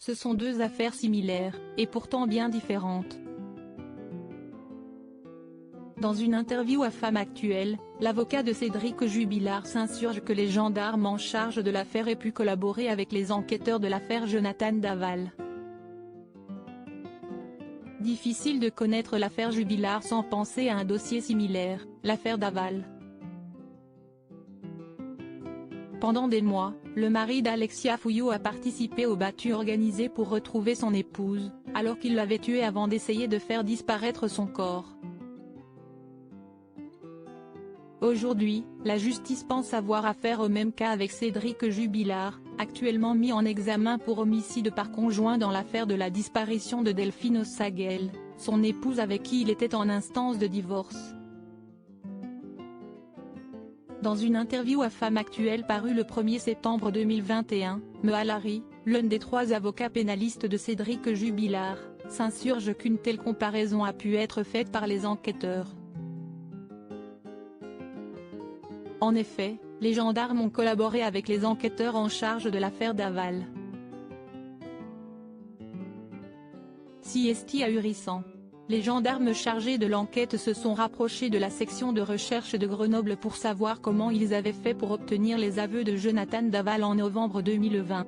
Ce sont deux affaires similaires, et pourtant bien différentes. Dans une interview à Femme Actuelle, l'avocat de Cédric Jubilard s'insurge que les gendarmes en charge de l'affaire aient pu collaborer avec les enquêteurs de l'affaire Jonathan Daval. Difficile de connaître l'affaire Jubilard sans penser à un dossier similaire, l'affaire Daval. Pendant des mois, le mari d'Alexia Fouillot a participé aux battues organisées pour retrouver son épouse, alors qu'il l'avait tuée avant d'essayer de faire disparaître son corps. Aujourd'hui, la justice pense avoir affaire au même cas avec Cédric Jubilard, actuellement mis en examen pour homicide par conjoint dans l'affaire de la disparition de Delphine Ossagel, son épouse avec qui il était en instance de divorce. Dans une interview à Femme Actuelle parue le 1er septembre 2021, Mehalari, l'un des trois avocats pénalistes de Cédric Jubilard, s'insurge qu'une telle comparaison a pu être faite par les enquêteurs. En effet, les gendarmes ont collaboré avec les enquêteurs en charge de l'affaire Daval. Si est ahurissant. Les gendarmes chargés de l'enquête se sont rapprochés de la section de recherche de Grenoble pour savoir comment ils avaient fait pour obtenir les aveux de Jonathan Daval en novembre 2020.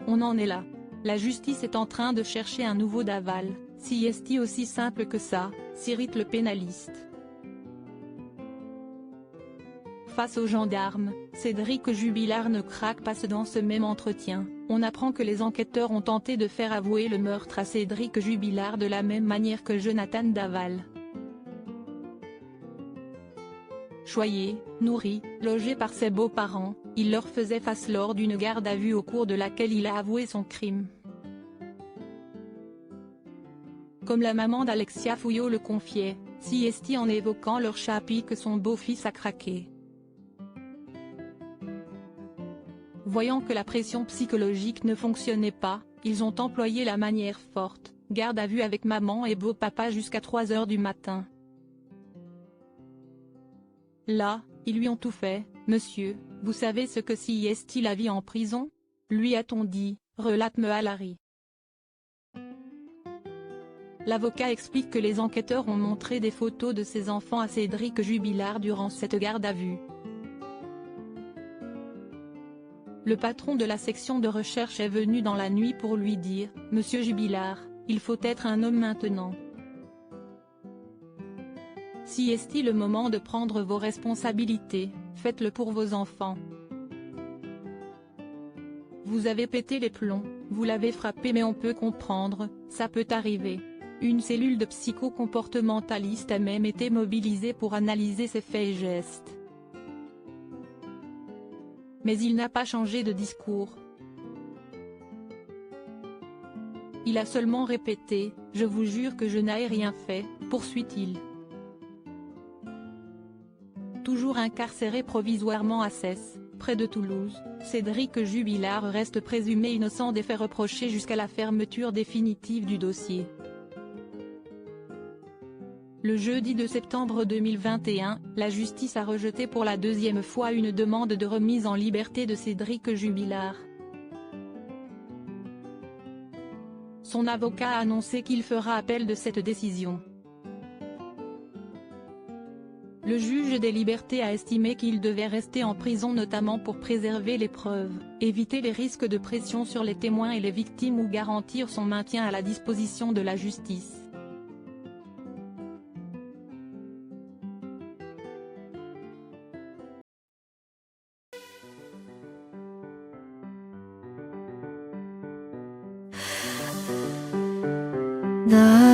On en est là. La justice est en train de chercher un nouveau Daval, si est aussi simple que ça, s'irrite le pénaliste. Face aux gendarmes, Cédric Jubilard ne craque pas. Dans ce même entretien, on apprend que les enquêteurs ont tenté de faire avouer le meurtre à Cédric Jubilard de la même manière que Jonathan Daval. Choyé, nourri, logé par ses beaux-parents, il leur faisait face lors d'une garde à vue au cours de laquelle il a avoué son crime. Comme la maman d'Alexia Fouillot le confiait, si est en évoquant leur chapitre que son beau-fils a craqué. Voyant que la pression psychologique ne fonctionnait pas, ils ont employé la manière forte, garde à vue avec maman et beau-papa jusqu'à 3 heures du matin. Là, ils lui ont tout fait. Monsieur, vous savez ce que si est la vie en prison? Lui a-t-on dit, relate Mehalari. L'avocat explique que les enquêteurs ont montré des photos de ses enfants à Cédric Jubilard durant cette garde à vue. Le patron de la section de recherche est venu dans la nuit pour lui dire « Monsieur Jubilard, il faut être un homme maintenant. Si est le moment de prendre vos responsabilités, faites-le pour vos enfants. Vous avez pété les plombs, vous l'avez frappé mais on peut comprendre, ça peut arriver. » Une cellule de psychocomportementaliste a même été mobilisée pour analyser ses faits et gestes. Mais il n'a pas changé de discours. Il a seulement répété « Je vous jure que je n'ai rien fait », poursuit-il. Toujours incarcéré provisoirement à Cesse, près de Toulouse, Cédric Jubilard reste présumé innocent des faits reprochés jusqu'à la fermeture définitive du dossier. Le jeudi 2 septembre 2021, la justice a rejeté pour la deuxième fois une demande de remise en liberté de Cédric Jubilard. Son avocat a annoncé qu'il fera appel de cette décision. Le juge des libertés a estimé qu'il devait rester en prison notamment pour préserver les preuves, éviter les risques de pression sur les témoins et les victimes ou garantir son maintien à la disposition de la justice. 나